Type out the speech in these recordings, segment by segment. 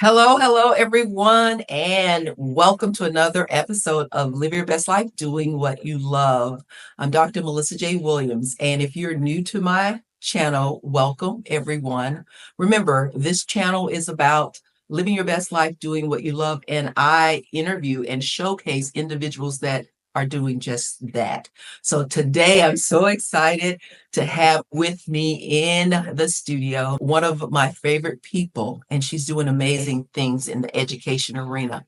Hello, everyone, and welcome to another episode of Live Your Best Life, Doing What You Love. I'm Dr. Melissa J. Williams, and if you're new to my channel, welcome, everyone. Remember, this channel is about living your best life, doing what you love, and I interview and showcase individuals that are doing just that. So today, I'm so excited to have with me in the studio one of my favorite people, and she's doing amazing things in the education arena.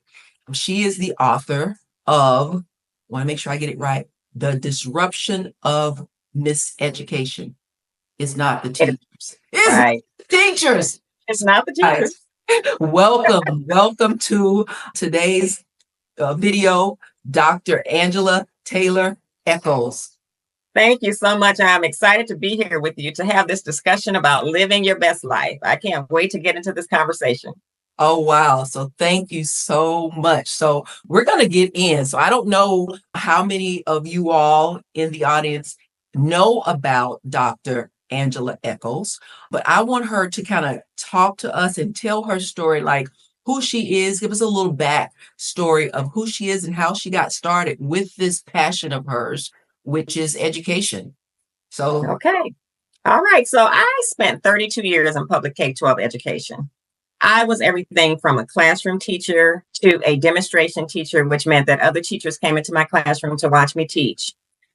She is the author of, I want to make sure I get it right, The Disruption of Miseducation. It's not the It, teachers. It's not right. the teachers. It's not the Right. teachers. Welcome to today's video, Dr. Angela Taylor-Eccles. Thank you so much. I'm excited to be here with you to have this discussion about living your best life. I can't wait to get into this conversation. Oh, wow. So thank you so much. So we're going to get in. So I don't know how many of you all in the audience know about Dr. Angela Eccles, but I want her to kind of talk to us and tell her story, like who she is. Give us a little back story of who she is and how she got started with this passion of hers, which is education. So, Okay. All right. So I spent 32 years in public K-12 education. I was everything from a classroom teacher to a demonstration teacher, which meant that other teachers came into my classroom to watch me teach.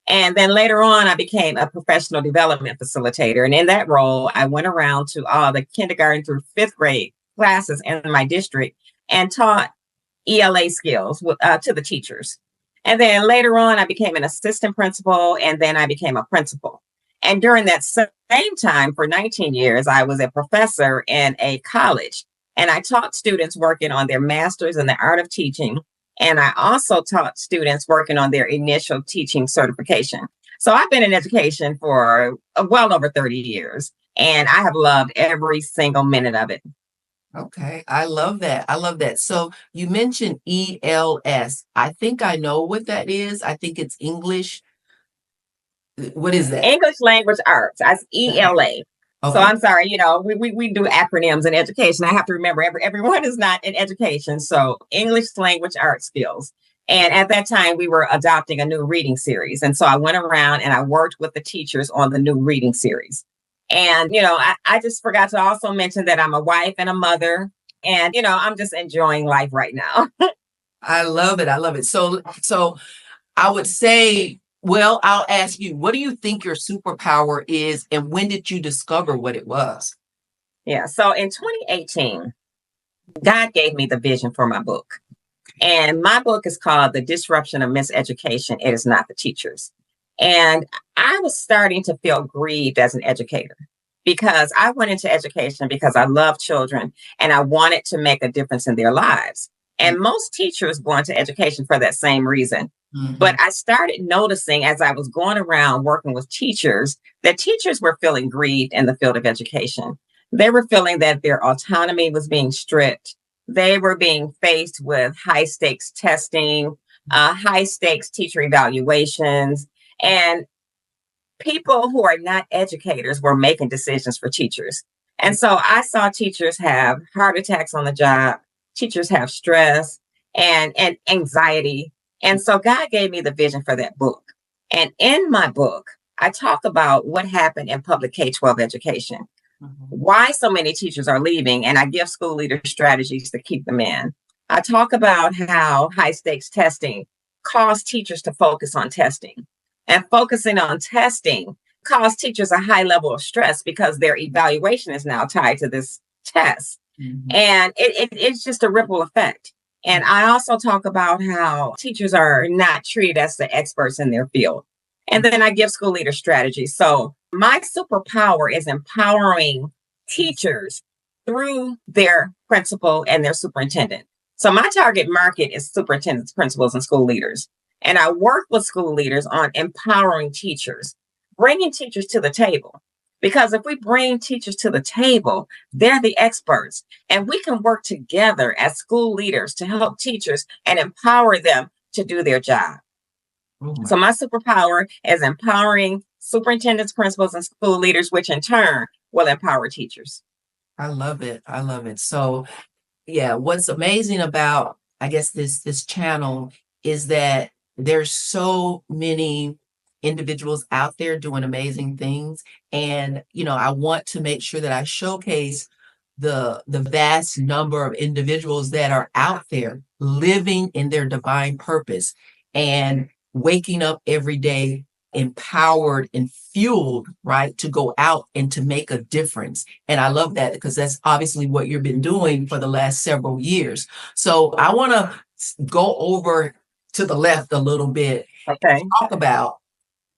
And then later on, I became a professional development facilitator. And in that role, I went around to all the kindergarten through fifth grade classes in my district and taught ELA skills to the teachers. And then later on, I became an assistant principal, and then I became a principal. And during that same time, for 19 years, I was a professor in a college. And I taught students working on their master's in the art of teaching. And I also taught students working on their initial teaching certification. So I've been in education for well over 30 years, and I have loved every single minute of it. okay, I love that. I love that. So you mentioned ELS. I think I know what that is. I think it's English. What is that? English language arts, as ELA. So Okay. I'm sorry, we do acronyms in education. I have to remember everyone is not in education. So English language arts skills. And at that time, we were adopting a new reading series. And so I went around and I worked with the teachers on the new reading series. And, I just forgot to also mention that I'm a wife and a mother. And, I'm just enjoying life right now. I love it. I love it. So I would say, well, I'll ask you, what do you think your superpower is, and when did you discover what it was? Yeah. So in 2018, God gave me the vision for my book. And my book is called The Disruption of Miseducation. It is not the teachers. And I was starting to feel grieved as an educator because I went into education because I love children and I wanted to make a difference in their lives. And most teachers go into education for that same reason. But I started noticing as I was going around working with teachers that teachers were feeling grieved in the field of education. They were feeling that their autonomy was being stripped. They were being faced with high stakes testing, high stakes teacher evaluations, and people who are not educators were making decisions for teachers. And so I saw teachers have heart attacks on the job, teachers have stress and anxiety. And so God gave me the vision for that book. And in my book, I talk about what happened in public K-12 education, why so many teachers are leaving, and I give school leaders strategies to keep them in. I talk about how high stakes testing caused teachers to focus on testing, and focusing on testing caused teachers a high level of stress because their evaluation is now tied to this test. And it's just a ripple effect. And I also talk about how teachers are not treated as the experts in their field. And then I give school leaders strategies. So my superpower is empowering teachers through their principal and their superintendent. So my target market is superintendents, principals, and school leaders. And I work with school leaders on empowering teachers, bringing teachers to the table. Because if we bring teachers to the table, they're the experts. And we can work together as school leaders to help teachers and empower them to do their job. So my superpower is empowering superintendents, principals, and school leaders, which in turn will empower teachers. I love it. I love it. So Yeah, what's amazing about, I guess, this channel is that there's so many individuals out there doing amazing things. And, I want to make sure that I showcase the vast number of individuals that are out there living in their divine purpose and waking up every day empowered and fueled, right, to go out and to make a difference. And I love that because that's obviously what you've been doing for the last several years. So I want to go over to the left a little bit and Okay. talk about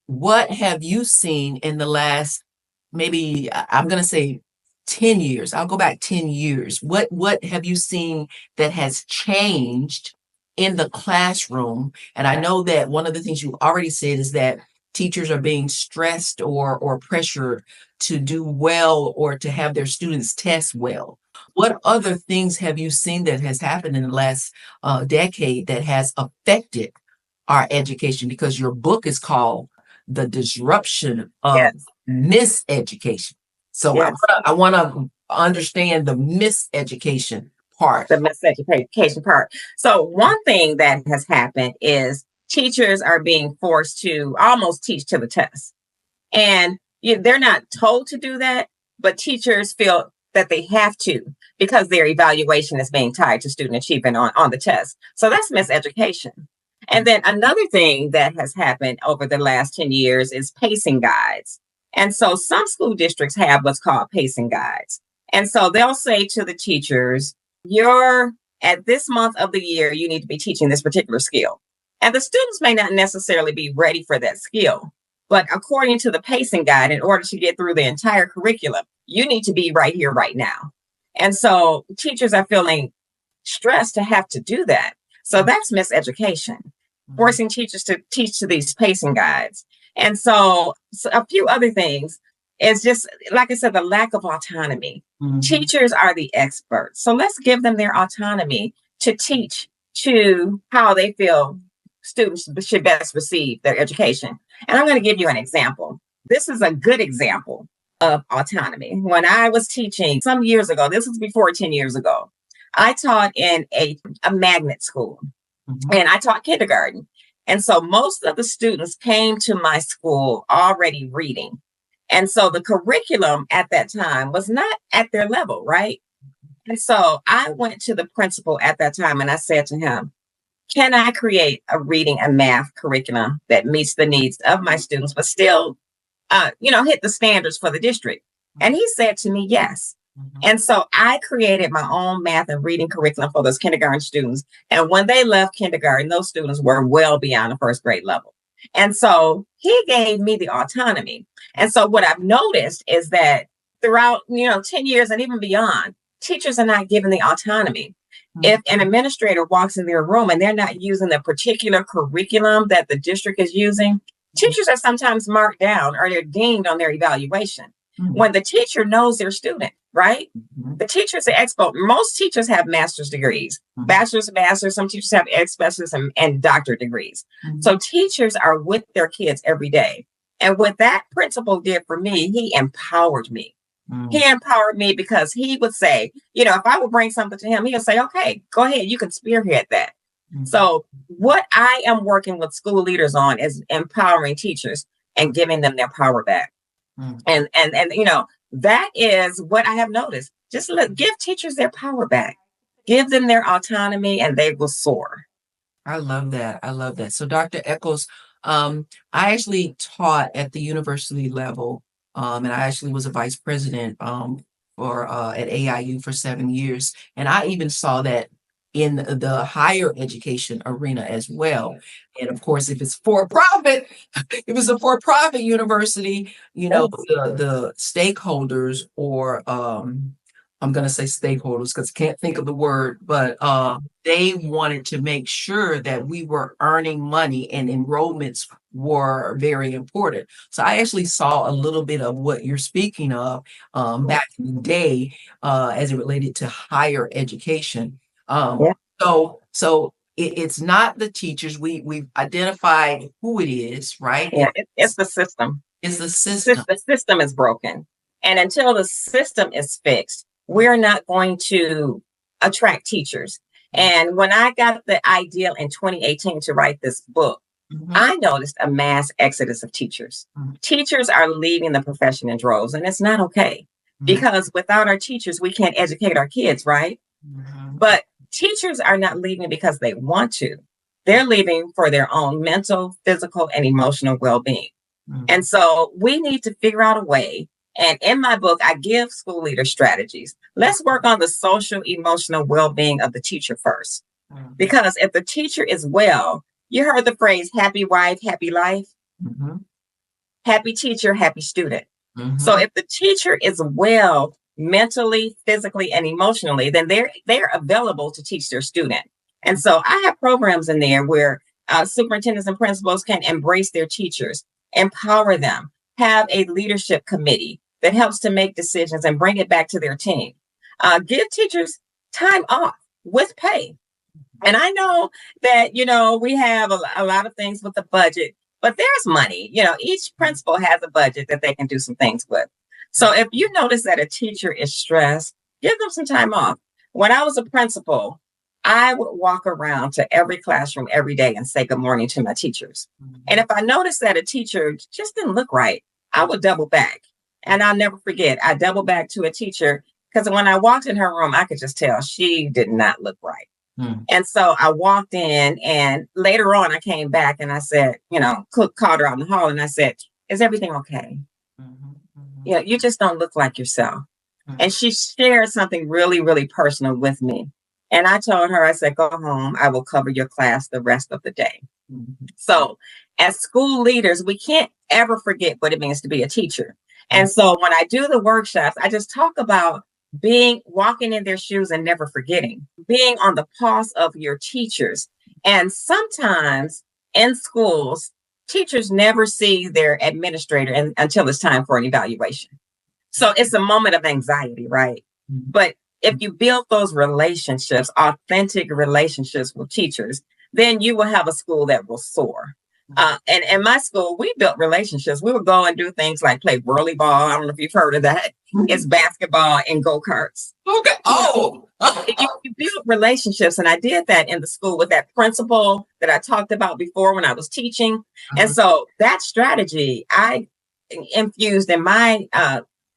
what have you seen in the last, maybe I'm going to say 10 years. I'll go back 10 years. What have you seen that has changed in the classroom? And I know that one of the things you already said is that teachers are being stressed or pressured to do well or to have their students test well. What other things have you seen that has happened in the last decade that has affected our education? Because your book is called The Disruption of Yes. Miseducation. So Yes. I want to understand the miseducation part. The miseducation part. So one thing that has happened is teachers are being forced to almost teach to the test. And they're not told to do that, but teachers feel that they have to because their evaluation is being tied to student achievement on the test. So that's miseducation. And then another thing that has happened over the last 10 years is pacing guides. And so some school districts have what's called pacing guides. And so they'll say to the teachers, you're at this month of the year, you need to be teaching this particular skill. And the students may not necessarily be ready for that skill. But according to the pacing guide, in order to get through the entire curriculum, you need to be right here, right now. And so teachers are feeling stressed to have to do that. So that's miseducation, forcing teachers to teach to these pacing guides. And so a few other things is just, like I said, the lack of autonomy. Mhm. Teachers are the experts. So let's give them their autonomy to teach to how they feel students should best receive their education. And I'm going to give you an example. This is a good example of autonomy. When I was teaching some years ago, this was before 10 years ago, I taught in a magnet school. And I taught kindergarten. And so most of the students came to my school already reading. And so the curriculum at that time was not at their level, right? And so I went to the principal at that time and I said to him, can I create a reading and math curriculum that meets the needs of my students, but still, hit the standards for the district? And he said to me, yes. And so I created my own math and reading curriculum for those kindergarten students. And when they left kindergarten, those students were well beyond the first grade level. And so he gave me the autonomy. And so what I've noticed is that throughout, 10 years and even beyond, teachers are not given the autonomy. If an administrator walks in their room and they're not using the particular curriculum that the district is using, teachers are sometimes marked down or they're deemed on their evaluation. When the teacher knows their student, right? The teacher's an expert. Most teachers have master's degrees, bachelor's, master's. Some teachers have ex-bachelor's and doctorate degrees. So teachers are with their kids every day. And what that principal did for me, he empowered me. He empowered me because he would say, if I would bring something to him, he would say, okay, go ahead, you can spearhead that. So what I am working with school leaders on is empowering teachers and giving them their power back. And that is what I have noticed. Just give teachers their power back, give them their autonomy, and they will soar. I love that. I love that. So, Dr. Eccles, I actually taught at the university level, and I actually was a vice president for at AIU for 7 years, and I even saw that in the higher education arena as well. And of course, if it's for profit, if it's a for-profit university, the stakeholders or I'm going to say stakeholders because I can't think of the word, but they wanted to make sure that we were earning money and enrollments were very important. So I actually saw a little bit of what you're speaking of back in the day as it related to higher education. Yeah. So it's not the teachers. We've identified who it is, right? Yeah, it's the system. It's the system. The system is broken. And until the system is fixed, we're not going to attract teachers. And when I got the idea in 2018 to write this book, I noticed a mass exodus of teachers. Teachers are leaving the profession in droves, and it's not okay, because without our teachers, we can't educate our kids, right? But teachers are not leaving because they want to. They're leaving for their own mental, physical, and emotional well-being. And so we need to figure out a way. And in my book, I give school leaders strategies. Let's work on the social, emotional well-being of the teacher first. Because if the teacher is well, you heard the phrase, happy wife, happy life. Happy teacher, happy student. So if the teacher is well mentally, physically, and emotionally, then they're available to teach their student. And so I have programs in there where superintendents and principals can embrace their teachers, empower them, have a leadership committee that helps to make decisions and bring it back to their team. Give teachers time off with pay. And I know that, we have a lot of things with the budget, but there's money. Each principal has a budget that they can do some things with. So if you notice that a teacher is stressed, give them some time off. When I was a principal, I would walk around to every classroom every day and say good morning to my teachers. And if I noticed that a teacher just didn't look right, I would double back. And I'll never forget, I double back to a teacher because when I walked in her room, I could just tell she did not look right. And so I walked in, and later on I came back and I said, Cook called her out in the hall and I said, is everything okay? You just don't look like yourself. And she shared something really, really personal with me. And I told her, I said, go home. I will cover your class the rest of the day. So as school leaders, we can't ever forget what it means to be a teacher. And so when I do the workshops, I just talk about walking in their shoes and never forgetting, being on the pulse of your teachers. And sometimes in schools, teachers never see their administrator until it's time for an evaluation. So it's a moment of anxiety, right? But if you build those relationships, authentic relationships with teachers, then you will have a school that will soar. And in my school, we built relationships. We would go and do things like play whirly ball. I don't know if you've heard of that. It's basketball and go-karts. Okay. Oh, you build relationships. And I did that in the school with that principal that I talked about before when I was teaching. And so that strategy I infused in my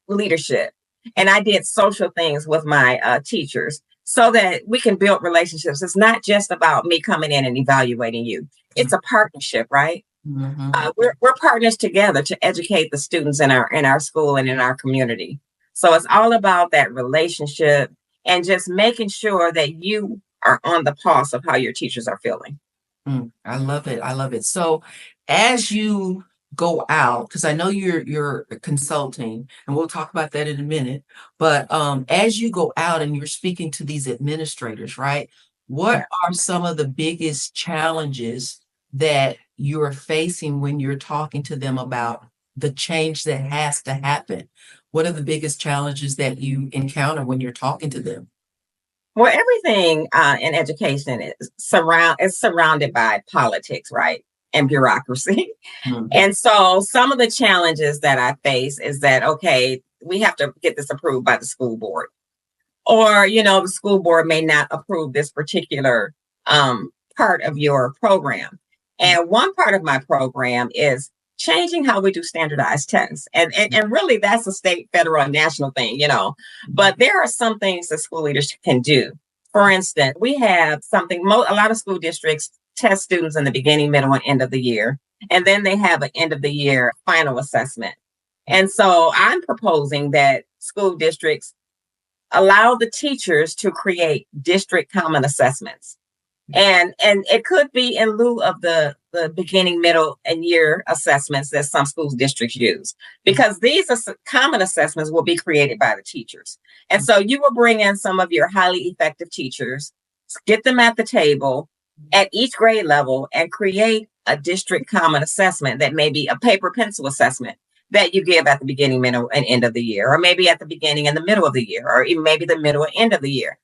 leadership. And I did social things with my teachers so that we can build relationships. It's not just about me coming in and evaluating you. It's a partnership, right? We're partners together to educate the students in our school and in our community. So it's all about that relationship and just making sure that you are on the pulse of how your teachers are feeling. I love it. I love it. So as you go out, because I know you're consulting, and we'll talk about that in a minute, but as you go out and you're speaking to these administrators, right? What are some of the biggest challenges that you're facing when you're talking to them about the change that has to happen? What are the biggest challenges that you encounter when you're talking to them? Well, everything in education is surrounded by politics, right? And bureaucracy. And so some of the challenges that I face is that, okay, we have to get this approved by the school board. Or, the school board may not approve this particular part of your program. And one part of my program is changing how we do standardized tests. And really, that's a state, federal, and national thing, But there are some things that school leaders can do. For instance, we have something, a lot of school districts test students in the beginning, middle, and end of the year. And then they have an end of the year final assessment. And so I'm proposing that school districts allow the teachers to create district common assessments. And it could be in lieu of the beginning, middle, and year assessments that some school districts use, because these common assessments will be created by the teachers. And so you will bring in some of your highly effective teachers, get them at the table at each grade level, and create a district common assessment that may be a paper pencil assessment that you give at the beginning, middle, and end of the year, or maybe at the beginning and the middle of the year, or even maybe the middle and end of the year.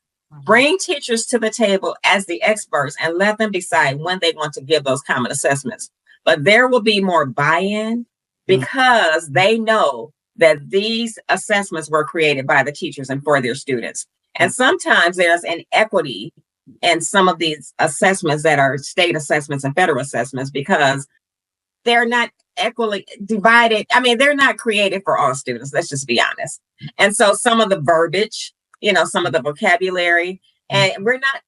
Bring teachers to the table as the experts and let them decide when they want to give those common assessments. But there will be more buy-in because they know that these assessments were created by the teachers and for their students. And sometimes there's inequity in some of these assessments that are state assessments and federal assessments because they're not equally divided. I mean, they're not created for all students. Let's just be honest. And so some of the verbiage, some of the vocabulary, and we're not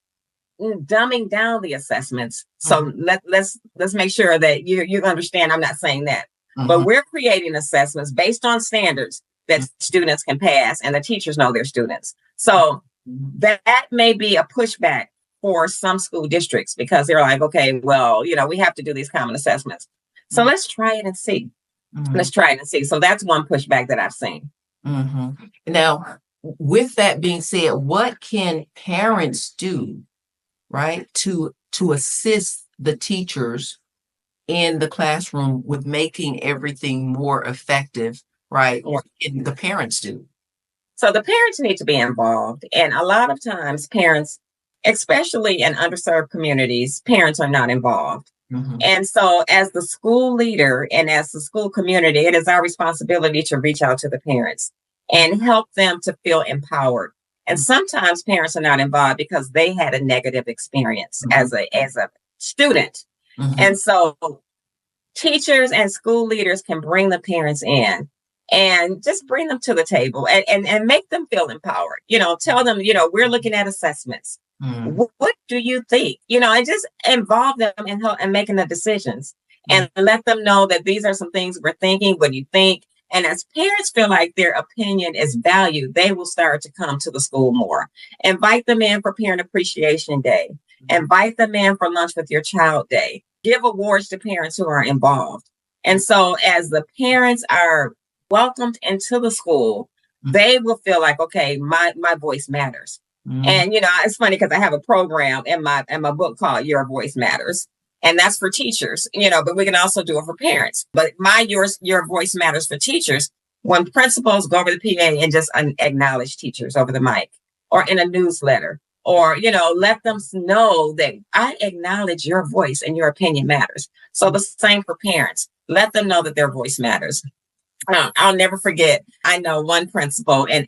dumbing down the assessments. So let's make sure that you understand. I'm not saying that, but we're creating assessments based on standards that students can pass, and the teachers know their students. So that may be a pushback for some school districts because they're like, okay, well, we have to do these common assessments. So let's try it and see. Let's try it and see. So that's one pushback that I've seen. Now, with that being said, what can parents do, right, to assist the teachers in the classroom with making everything more effective, right? Or can the parents do? So the parents need to be involved. And a lot of times parents, especially in underserved communities, parents are not involved. And so as the school leader and as the school community, it is our responsibility to reach out to the parents and help them to feel empowered. And sometimes parents are not involved because they had a negative experience as a student. And so teachers and school leaders can bring the parents in and just bring them to the table and make them feel empowered. Tell them, we're looking at assessments. What do you think? And just involve them in help and making the decisions and let them know that these are some things we're thinking. What do you think? And as parents feel like their opinion is valued, they will start to come to the school more. Invite them in for Parent Appreciation Day. Invite them in for Lunch with Your Child Day. Give awards to parents who are involved. And so as the parents are welcomed into the school, they will feel like, okay, my voice matters. And, it's funny because I have a program in my book called Your Voice Matters. And that's for teachers, but we can also do it for parents. But your voice matters for teachers. When principals go over the PA and just acknowledge teachers over the mic or in a newsletter, or, let them know that I acknowledge your voice and your opinion matters. So the same for parents. Let them know that their voice matters. I'll never forget. I know one principal and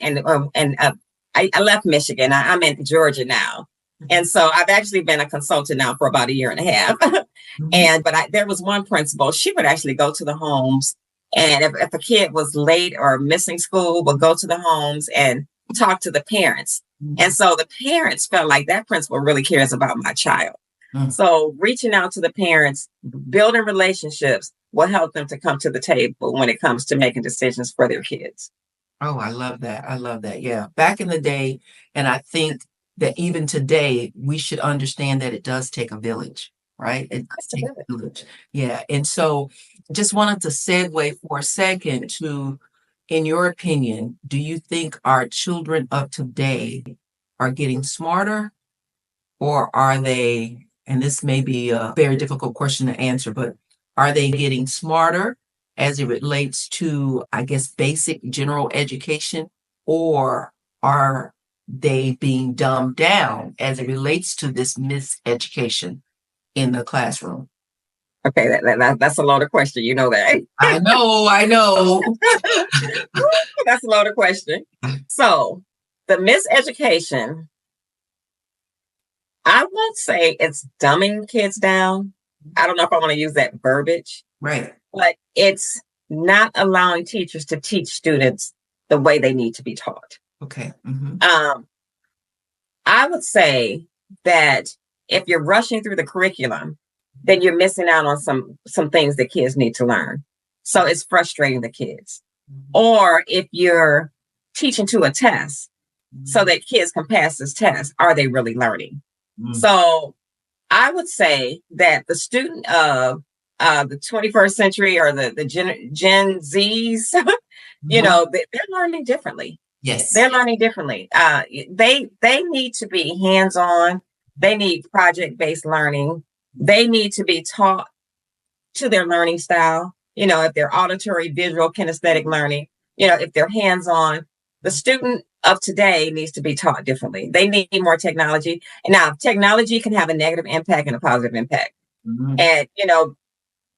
I left Michigan. I'm in Georgia now. And so I've actually been a consultant now for about a year and a half. But there was one principal, she would actually go to the homes. And if a kid was late or missing school, would go to the homes and talk to the parents. And so the parents felt like that principal really cares about my child. So reaching out to the parents, building relationships will help them to come to the table when it comes to making decisions for their kids. Oh, I love that. I love that. Yeah. Back in the day, and I think that even today, we should understand that it does take a village, right? It does take a village. Yeah. And so just wanted to segue for a second to, in your opinion, do you think our children of today are getting smarter, or are they, and this may be a very difficult question to answer, but are they getting smarter as it relates to, I guess, basic general education, or are they being dumbed down as it relates to this miseducation in the classroom? Okay, that's a loaded question. You know that. I know. That's a loaded question. So the miseducation, I won't say it's dumbing kids down. I don't know if I want to use that verbiage. Right. But it's not allowing teachers to teach students the way they need to be taught. Okay. I would say that if you're rushing through the curriculum, then you're missing out on some things that kids need to learn. So it's frustrating the kids. Or if you're teaching to a test so that kids can pass this test, are they really learning? So I would say that the student of the 21st century or the Gen Zs, they're learning differently. Yes. They're learning differently. They need to be hands-on. They need project-based learning. They need to be taught to their learning style. If they're auditory, visual, kinesthetic learning, if they're hands-on, the student of today needs to be taught differently. They need more technology. And now technology can have a negative impact and a positive impact. And,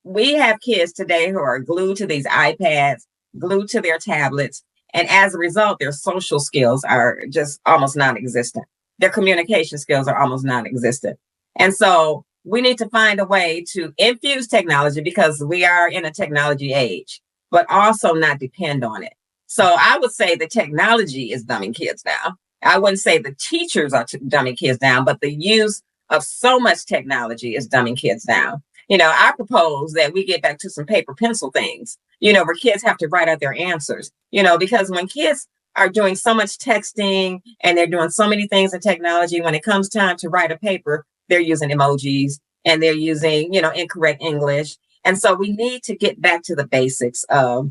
we have kids today who are glued to these iPads, glued to their tablets, And as a result, their social skills are just almost non-existent. Their communication skills are almost non-existent. And so we need to find a way to infuse technology because we are in a technology age, but also not depend on it. So I would say the technology is dumbing kids down. I wouldn't say the teachers are dumbing kids down, but the use of so much technology is dumbing kids down. I propose that we get back to some paper pencil things, where kids have to write out their answers, because when kids are doing so much texting and they're doing so many things in technology, when it comes time to write a paper, they're using emojis and they're using, incorrect English. And so we need to get back to the basics of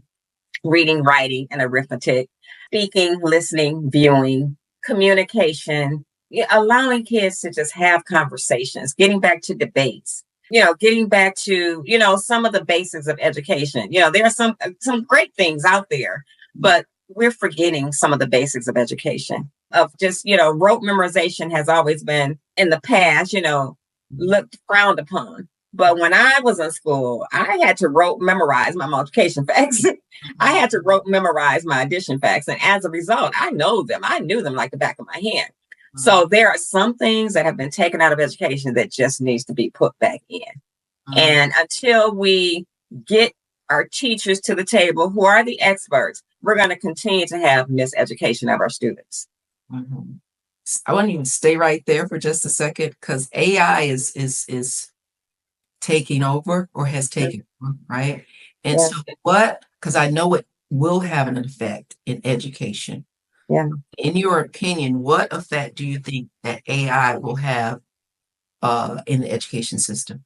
reading, writing, and arithmetic, speaking, listening, viewing, communication, allowing kids to just have conversations, getting back to debates, getting back to, some of the basics of education. There are some great things out there, but we're forgetting some of the basics of education, of just, rote memorization has always been in the past, looked frowned upon. But when I was in school, I had to rote memorize my multiplication facts. I had to rote memorize my addition facts. And as a result, I know them. I knew them like the back of my hand. So there are some things that have been taken out of education that just needs to be put back in. And until we get our teachers to the table, who are the experts, we're going to continue to have miseducation of our students. I want to even stay right there for just a second, because AI is taking over, or has taken over, right? And so because I know it will have an effect in education. Yeah. In your opinion, what effect do you think that AI will have in the education system?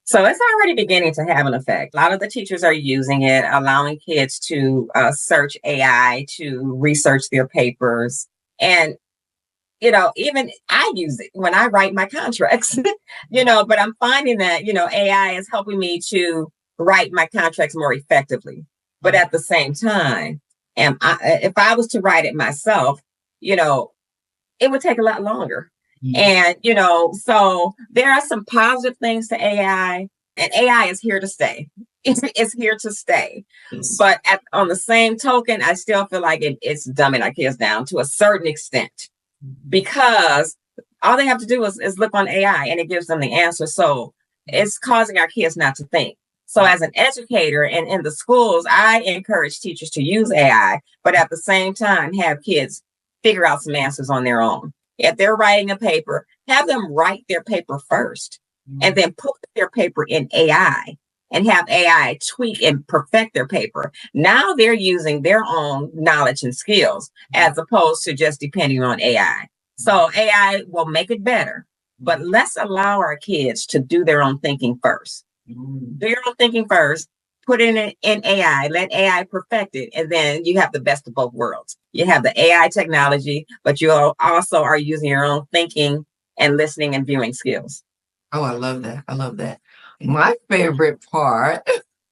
So it's already beginning to have an effect. A lot of the teachers are using it, allowing kids to search AI to research their papers. And, even I use it when I write my contracts, but I'm finding that, AI is helping me to write my contracts more effectively. But at the same time, if I was to write it myself, it would take a lot longer. And, so there are some positive things to AI, and AI is here to stay. It's here to stay. But on the same token, I still feel like it's dumbing our kids down to a certain extent, because all they have to do is look on AI and it gives them the answer. So it's causing our kids not to think. So as an educator and in the schools, I encourage teachers to use AI, but at the same time, have kids figure out some answers on their own. If they're writing a paper, have them write their paper first and then put their paper in AI and have AI tweak and perfect their paper. Now they're using their own knowledge and skills as opposed to just depending on AI. So AI will make it better, but let's allow our kids to do their own thinking first. Do your own thinking first, put it in AI, let AI perfect it, and then you have the best of both worlds. You have the AI technology, but you also are using your own thinking and listening and viewing skills. Oh, I love that. I love that. My favorite part,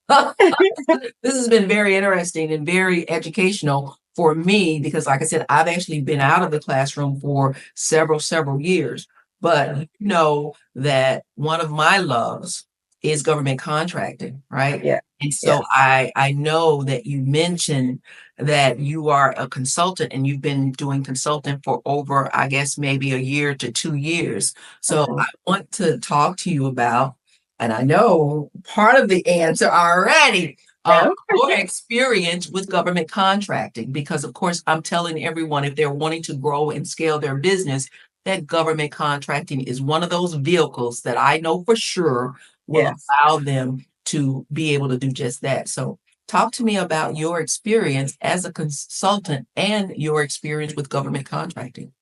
this has been very interesting and very educational for me, because like I said, I've actually been out of the classroom for several years. But you know that one of my loves is government contracting, right? Yeah. And so I know that you mentioned that you are a consultant and you've been doing consulting for over, I guess, maybe a year to 2 years. So I want to talk to you about, and I know part of the answer already, your experience with government contracting, because of course I'm telling everyone, if they're wanting to grow and scale their business, that government contracting is one of those vehicles that I know for sure will allow them to be able to do just that. So talk to me about your experience as a consultant and your experience with government contracting.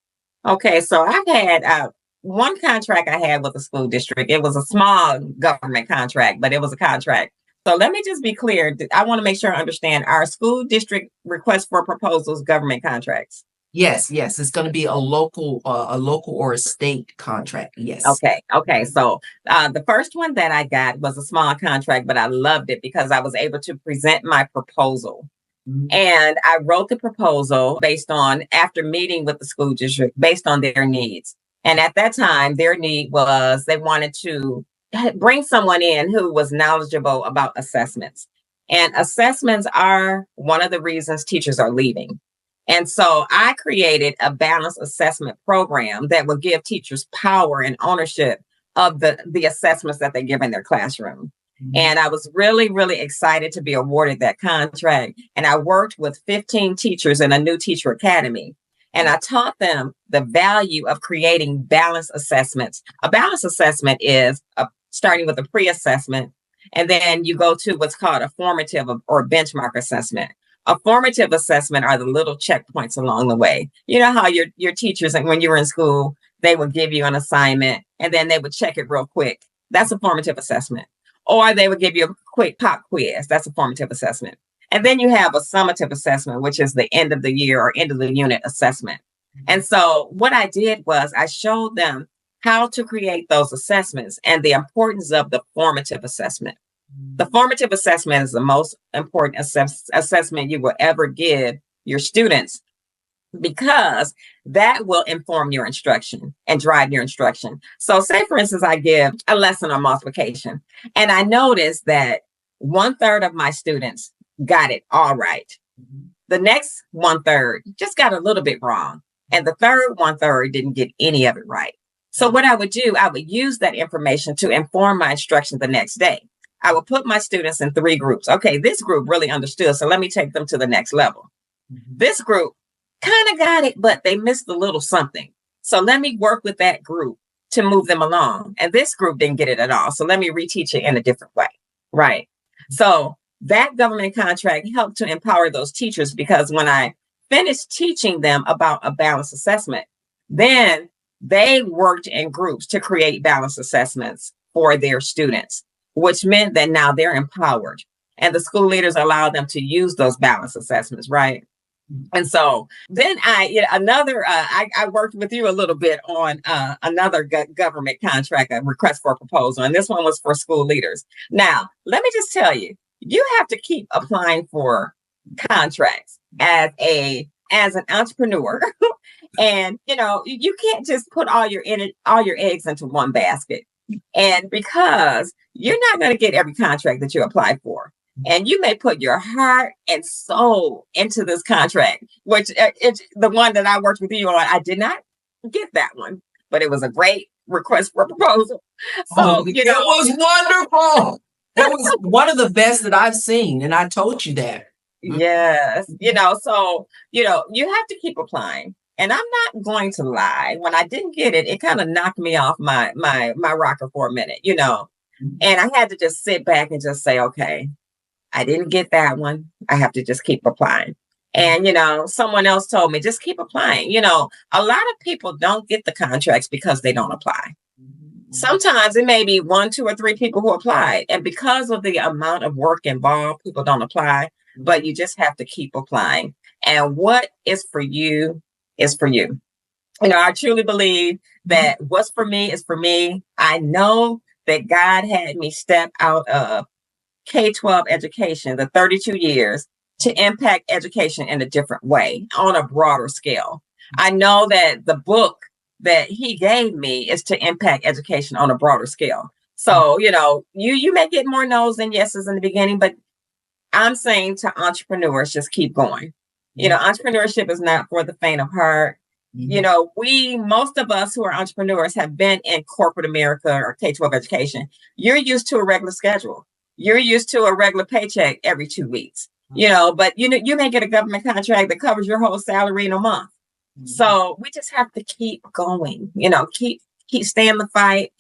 Okay, so I've had one contract I had with a school district. It was a small government contract, but it was a contract. So let me just be clear. I want to make sure I understand. Our school district request for proposals, government contracts. Yes, it's going to be a local or a state contract. Yes. Okay. So the first one that I got was a small contract, but I loved it because I was able to present my proposal. And I wrote the proposal after meeting with the school district based on their needs. And at that time, their need was they wanted to bring someone in who was knowledgeable about assessments. And assessments are one of the reasons teachers are leaving. And so I created a balanced assessment program that will give teachers power and ownership of the assessments that they give in their classroom. And I was really, really excited to be awarded that contract. And I worked with 15 teachers in a new teacher academy. And I taught them the value of creating balanced assessments. A balanced assessment is starting with a pre-assessment, and then you go to what's called a formative or benchmark assessment. A formative assessment are the little checkpoints along the way. You know how your teachers, when you were in school, they would give you an assignment and then they would check it real quick. That's a formative assessment. Or they would give you a quick pop quiz. That's a formative assessment. And then you have a summative assessment, which is the end of the year or end of the unit assessment. And so what I did was I showed them how to create those assessments and the importance of the formative assessment. The formative assessment is the most important assessment you will ever give your students, because that will inform your instruction and drive your instruction. So say, for instance, I give a lesson on multiplication, and I noticed that 1/3 of my students got it all right. The next 1/3 just got a little bit wrong. And the third 1/3 didn't get any of it right. So what I would do, I would use that information to inform my instruction the next day. I would put my students in 3 groups. Okay, this group really understood, so let me take them to the next level. This group kind of got it, but they missed a little something. So let me work with that group to move them along. And this group didn't get it at all. So let me reteach it in a different way. Right. So that government contract helped to empower those teachers, because when I finished teaching them about a balanced assessment, then they worked in groups to create balanced assessments for their students, which meant that now they're empowered, and the school leaders allow them to use those balanced assessments, right? And so then I worked with you a little bit on another government contract, a request for a proposal, and this one was for school leaders. Now, let me just tell you, you have to keep applying for contracts as an entrepreneur. And you can't just put all your eggs into one basket. And because you're not going to get every contract that you apply for, and you may put your heart and soul into this contract, which it's the one that I worked with you on. I did not get that one, but it was a great request for a proposal. So it was wonderful. That was one of the best that I've seen, and I told you that. Yes, so you have to keep applying. And I'm not going to lie. When I didn't get it, it kind of knocked me off my rocker for a minute, and I had to just sit back and just say, okay, I didn't get that one. I have to just keep applying. And, someone else told me, just keep applying. A lot of people don't get the contracts because they don't apply. Sometimes it may be 1, 2, or 3 people who applied. And because of the amount of work involved, people don't apply, but you just have to keep applying. And what is for you is for you. I truly believe that what's for me is for me. I know that God had me step out of K-12 education, the 32 years, to impact education in a different way, on a broader scale. I know that the book that he gave me is to impact education on a broader scale. So, you may get more no's than yeses in the beginning, but I'm saying to entrepreneurs, just keep going. Entrepreneurship is not for the faint of heart. Most of us who are entrepreneurs have been in corporate America or K-12 education. You're used to a regular schedule. You're used to a regular paycheck every 2 weeks, but you may get a government contract that covers your whole salary in a month. So we just have to keep going, keep staying the fight,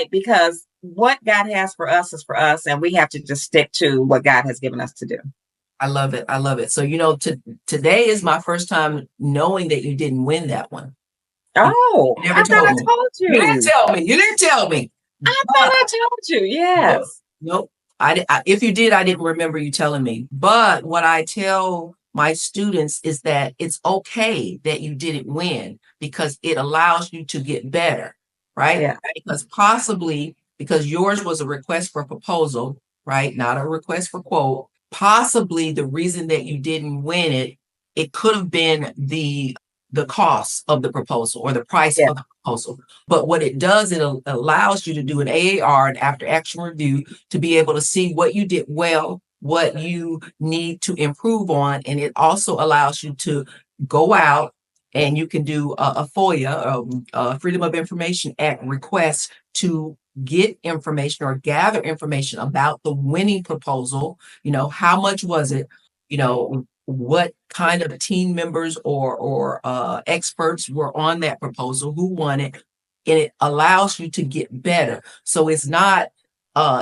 because what God has for us is for us. And we have to just stick to what God has given us to do. I love it. I love it. So, today is my first time knowing that you didn't win that one. Oh, you never I thought I told you. You didn't tell me. You didn't tell me. I thought I told you. Yes. Nope. If you did, I didn't remember you telling me. But what I tell my students is that it's okay that you didn't win, because it allows you to get better, right? Yeah. Because yours was a request for proposal, right? Not a request for quote. Possibly the reason that you didn't win it could have been the cost of the proposal or the price of the proposal. But what it does, it allows you to do an AAR, an after action review, to be able to see what you did well what you need to improve on. And it also allows you to go out and you can do a FOIA, Freedom of Information Act request to get information or gather information about the winning proposal. How much was it? What kind of team members or experts were on that proposal, who won it, and it allows you to get better. So it's not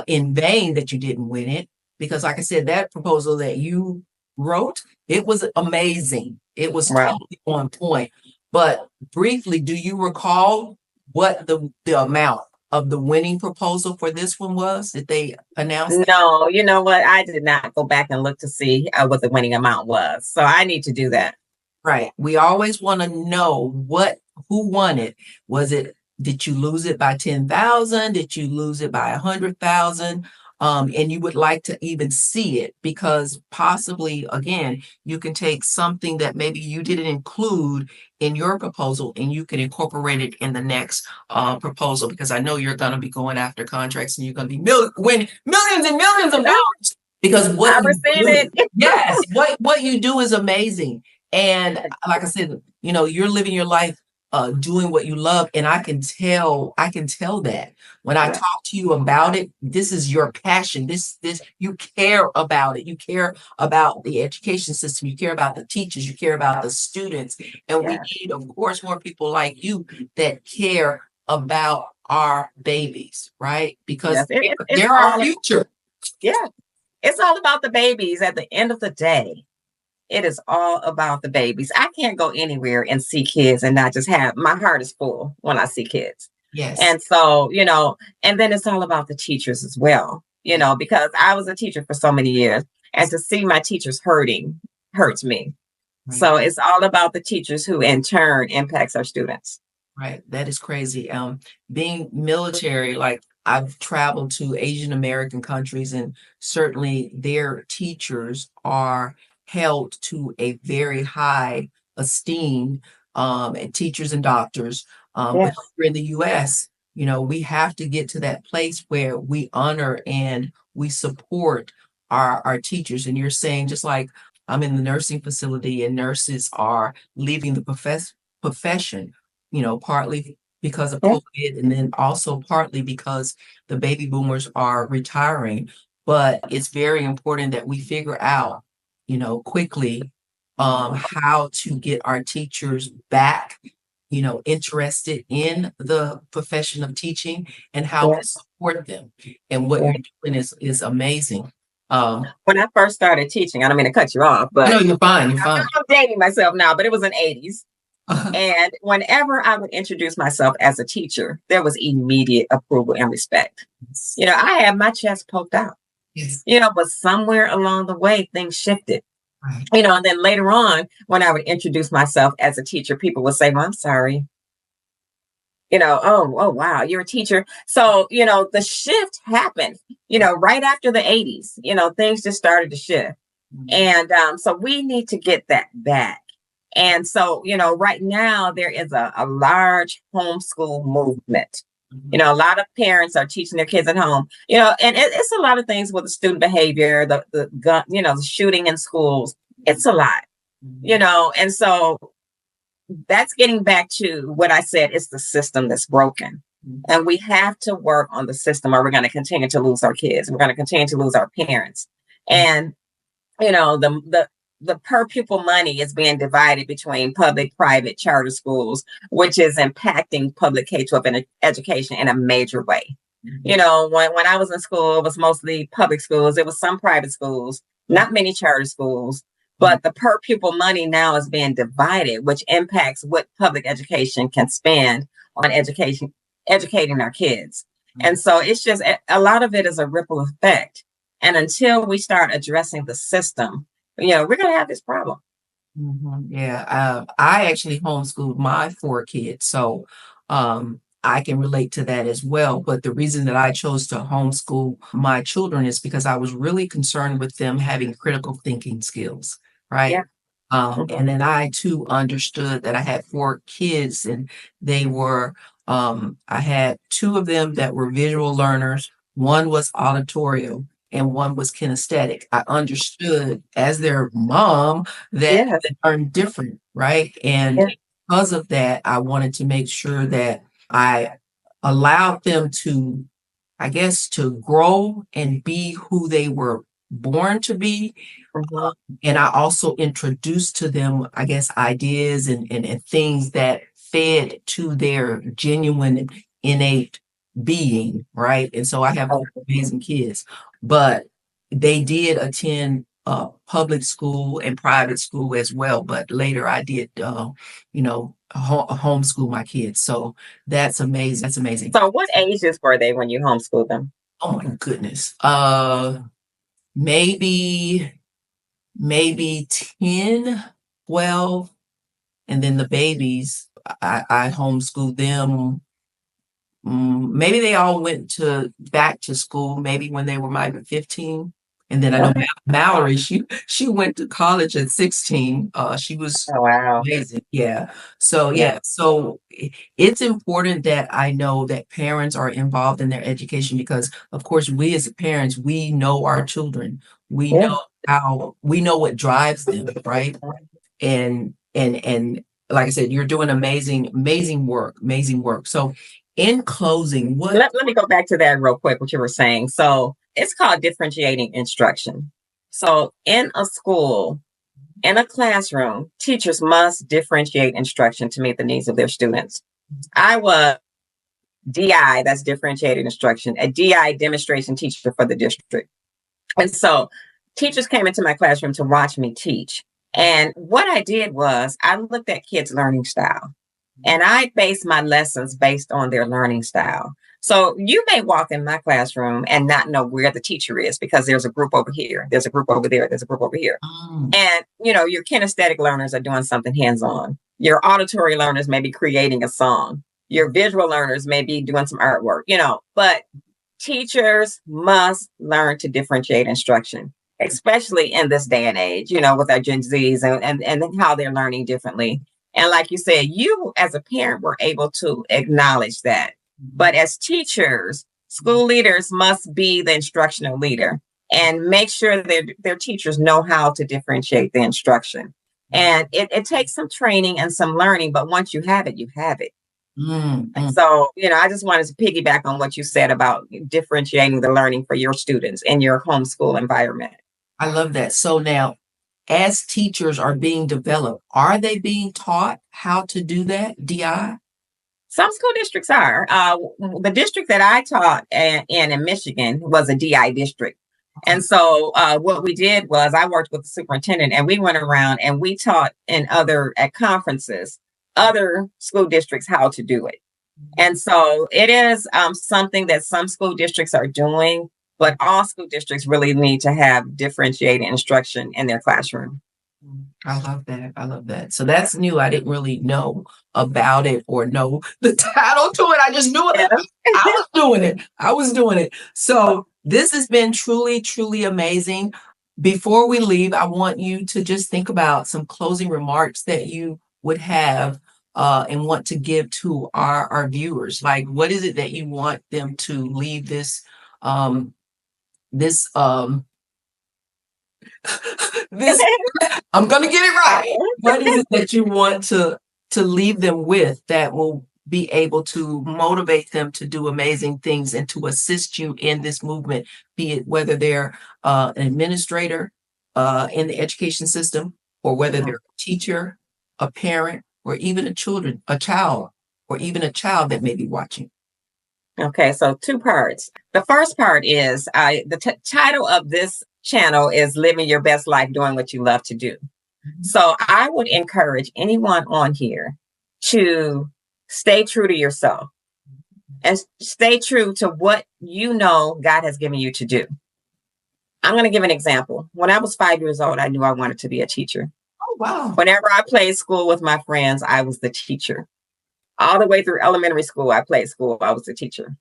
in vain that you didn't win it, because like I said, that proposal that you wrote, it was amazing. It was totally on point. But briefly, do you recall what the amount of the winning proposal for this one was that they announced? No, you know what? I did not go back and look to see what the winning amount was. So I need to do that. Right. We always want to know who won it. Did you lose it by 10,000? Did you lose it by 100,000? And you would like to even see it, because possibly, again, you can take something that maybe you didn't include in your proposal and you can incorporate it in the next proposal, because I know you're going to be going after contracts and you're going to be winning millions and millions of dollars, because what you do, yes, what you do is amazing. And like I said, you're living your life doing what you love. And I can tell that when I talk to you about it. This is your passion. This you care about it. You care about the education system. You care about the teachers. You care about the students. And we need, of course, more people like you that care about our babies, right? Because they're our future. Yeah. It's all about the babies at the end of the day. It is all about the babies. I can't go anywhere and see kids and not just my heart is full when I see kids. Yes. And so, and then it's all about the teachers as well, because I was a teacher for so many years, and to see my teachers hurting hurts me. Right. So it's all about the teachers, who in turn impacts our students. Right. That is crazy. Being military, like I've traveled to Asian American countries, and certainly their teachers are held to a very high esteem, and teachers and doctors. But here in the US, we have to get to that place where we honor and we support our teachers. And you're saying, just like I'm in the nursing facility and nurses are leaving the profession, partly because of COVID, and then also partly because the baby boomers are retiring. But it's very important that we figure out, quickly, how to get our teachers back, interested in the profession of teaching, and how to support them. And what you're doing is amazing. When I first started teaching, I don't mean to cut you off, but no, you're fine. You're fine. I'm dating myself now, but it was in the 80s. And whenever I would introduce myself as a teacher, there was immediate approval and respect. I had my chest poked out. Yes. But somewhere along the way, things shifted. Right. And then later on, when I would introduce myself as a teacher, people would say, "Well, I'm sorry." Oh, wow, you're a teacher. So, the shift happened, right after the 80s, things just started to shift. Mm-hmm. And so we need to get that back. And so, right now there is a large homeschool movement. Mm-hmm. A lot of parents are teaching their kids at home, and it's a lot of things with the student behavior, the gun, the shooting in schools. It's a lot, mm-hmm. And so that's getting back to what I said. It's the system that's broken. Mm-hmm. And we have to work on the system, or we're going to continue to lose our kids. We're going to continue to lose our parents. Mm-hmm. And, the per pupil money is being divided between public, private, charter schools, which is impacting public K-12 education in a major way. Mm-hmm. When I was in school, it was mostly public schools. There was some private schools, not many charter schools, but the per pupil money now is being divided, which impacts what public education can spend on educating our kids. Mm-hmm. And so it's just, a lot of it is a ripple effect. And until we start addressing the system, we're going to have this problem. Mm-hmm. Yeah. I actually homeschooled my 4 kids. So I can relate to that as well. But the reason that I chose to homeschool my children is because I was really concerned with them having critical thinking skills. Right. Yeah. And then I too understood that I had 4 kids, and they were, I had 2 of them that were visual learners. One was auditorial. and one was kinesthetic. I understood as their mom that Yes. they learn different, right? And Yes. because of that, I wanted to make sure that I allowed them to, I guess, to grow and be who they were born to be. Mhm. And I also introduced to them, I guess, ideas and things that fed to their genuine, innate being, right? And so I have Oh, amazing kids, but they did attend public school and private school as well. But later I did, homeschool my kids. So that's amazing. That's amazing. so what ages were they when you homeschooled them? Oh my goodness. Maybe maybe 10, 12, and then the babies, I homeschooled them. Maybe they all went to back to school, maybe when they were maybe 15. And then I know Okay. Mallory, she went to college at 16. She was Oh, wow. amazing. Yeah. So Yeah. yeah, so it's important that I know that parents are involved in their education because of course we as parents, we know our children. We Yeah. know we know what drives them, right? And like I said, you're doing amazing work. So in closing, what Let me go back to that real quick, what you were saying. So it's called differentiating instruction. So in a school, in a classroom, teachers must differentiate instruction to meet the needs of their students. I was DI, that's differentiated instruction, a DI demonstration teacher for the district. And so teachers came into my classroom to watch me teach. And what I did was I looked at kids' learning style and I based my lessons based on their learning style. So you may walk in my classroom and not know where the teacher is because there's a group over here, there's a group over there, there's a group over here. And, your kinesthetic learners are doing something hands-on. Your auditory learners may be creating a song. Your visual learners may be doing some artwork, but teachers must learn to differentiate instruction, especially in this day and age, with our Gen Zs and how they're learning differently. And like you said, you as a parent were able to acknowledge that. But as teachers, school leaders must be the instructional leader and make sure that their teachers know how to differentiate the instruction. And it takes some training and some learning, but once you have it, you have it. So, I just wanted to piggyback on what you said about differentiating the learning for your students in your homeschool environment. I love that. So now, as teachers are being developed, are they being taught how to do that, DI? Some school districts are. The district that I taught in Michigan was a DI district. And so what we did was I worked with the superintendent and we went around and we taught at conferences, other school districts how to do it. And so it is something that some school districts are doing, but all school districts really need to have differentiated instruction in their classroom. I love that. I love that. So that's new. I didn't really know about it or know the title to it. I just knew it. I was doing it. I was doing it. So this has been truly, truly amazing. Before we leave, I want you to just think about some closing remarks that you would have and want to give to our viewers. Like, what is it that you want them to leave um, this this I'm gonna get it right. What is it that you want to leave them with that will be able to motivate them to do amazing things and to assist you in this movement, be it whether they're an administrator in the education system, or whether they're a teacher, a parent, or even a child, or even a child that may be watching? Okay, so two parts. The first part is the title of this channel is Living Your Best Life Doing What You Love to Do. So I would encourage anyone on here to stay true to yourself and stay true to what God has given you to do. I'm going to give an example. When I was 5 years old, I knew I wanted to be a teacher. Oh, wow. Whenever I played school with my friends, I was the teacher. All the way through elementary school, I played school. I was the teacher.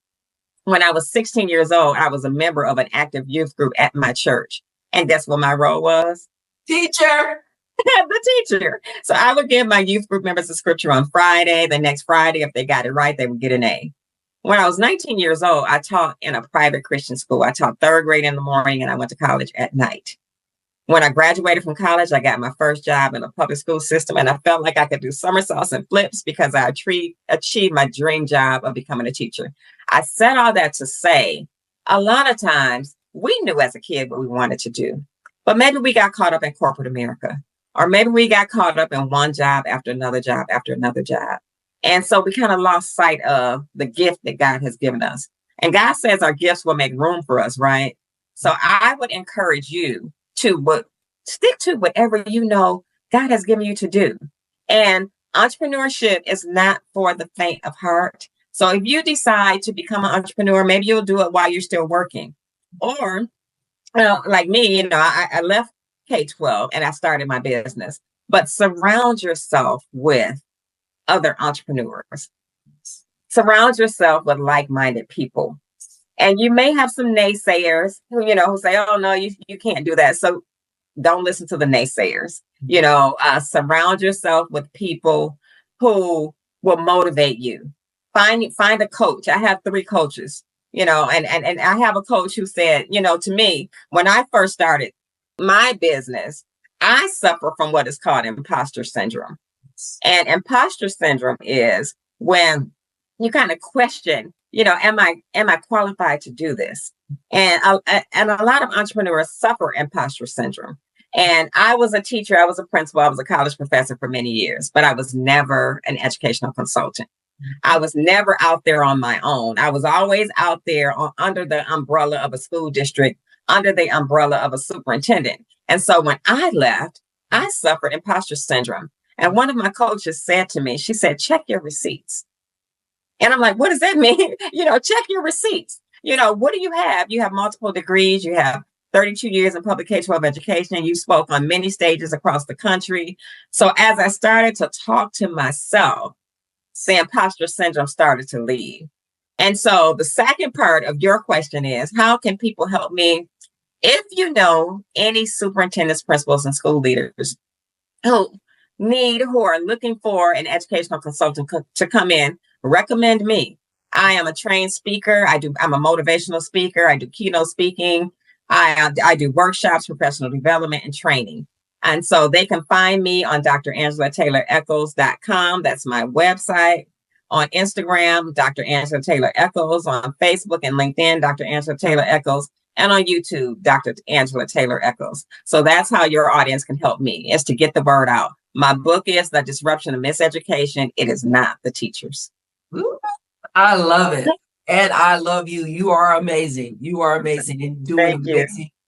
When I was 16 years old, I was a member of an active youth group at my church. And guess what my role was? Teacher. The teacher. So I would give my youth group members a scripture on Friday. The next Friday, if they got it right, they would get an A. When I was 19 years old, I taught in a private Christian school. I taught third grade in the morning and I went to college at night. When I graduated from college, I got my first job in the public school system, and I felt like I could do somersaults and flips because I achieved my dream job of becoming a teacher. I said all that to say, a lot of times we knew as a kid what we wanted to do, but maybe we got caught up in corporate America, or maybe we got caught up in one job after another job after another job. And so we kind of lost sight of the gift that God has given us. And God says our gifts will make room for us, right? So I would encourage you to stick to whatever you know God has given you to do. And entrepreneurship is not for the faint of heart. So if you decide to become an entrepreneur, maybe you'll do it while you're still working. Or like me, I left K-12 and I started my business. But surround yourself with other entrepreneurs. Surround yourself with like-minded people. And you may have some naysayers who say, oh, no, you can't do that. So don't listen to the naysayers. Surround yourself with people who will motivate you. Find a coach. I have 3 coaches, and I have a coach who said, to me, when I first started my business, I suffer from what is called imposter syndrome. And imposter syndrome is when you kind of question, am I qualified to do this? And a lot of entrepreneurs suffer imposter syndrome. And I was a teacher, I was a principal, I was a college professor for many years, but I was never an educational consultant. I was never out there on my own. I was always out there under the umbrella of a school district, under the umbrella of a superintendent. And so when I left, I suffered imposter syndrome. And one of my coaches said to me, she said, check your receipts. And I'm like, what does that mean? Check your receipts. What do you have? You have multiple degrees. You have 32 years in public K-12 education. You spoke on many stages across the country. So as I started to talk to myself, the imposter syndrome started to leave. And so the second part of your question is, how can people help me? If you know any superintendents, principals, and school leaders who are looking for an educational consultant to come in, recommend me. I am a trained speaker. I'm a motivational speaker. I do keynote speaking. I do workshops, professional development, and training. And so they can find me on drangela-taylor-eccles.com. That's my website. On Instagram, Dr. Angela Taylor-Eccles. On Facebook and LinkedIn, Dr. Angela Taylor-Eccles. And on YouTube, Dr. Angela Taylor-Eccles. So that's how your audience can help me, is to get the word out. My book is The Disruption of Miseducation. It is not the teachers. Ooh, I love it. And I love you. You are amazing. You are amazing and doing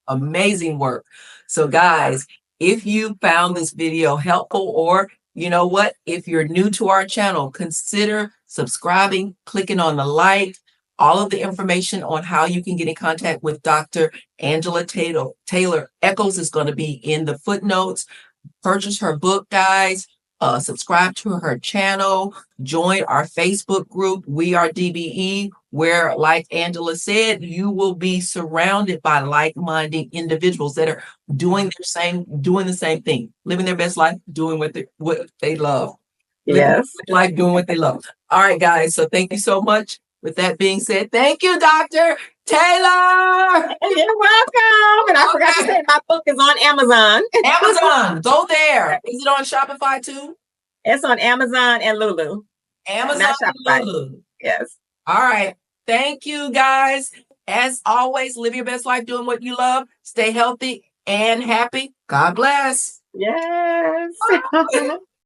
amazing work. So guys, if you found this video helpful, or you know what, if you're new to our channel, consider subscribing, clicking on the like. All of the information on how you can get in contact with Dr. Angela Taylor-Eccles is going to be in the footnotes. Purchase her book, guys. Subscribe to her channel. Join our Facebook group, We Are DBE, where, like Angela said, you will be surrounded by like-minded individuals that are doing the same thing, living their best life, doing what they love. Yes. Like doing what they love. All right, guys. So thank you so much. With that being said, thank you, Dr. Taylor. You're welcome. And I forgot to say, my book is on Amazon. Amazon, go there. Is it on Shopify too? It's on Amazon and Lulu. Amazon and Lulu. Yes. All right. Thank you, guys. As always, live your best life doing what you love. Stay healthy and happy. God bless. Yes.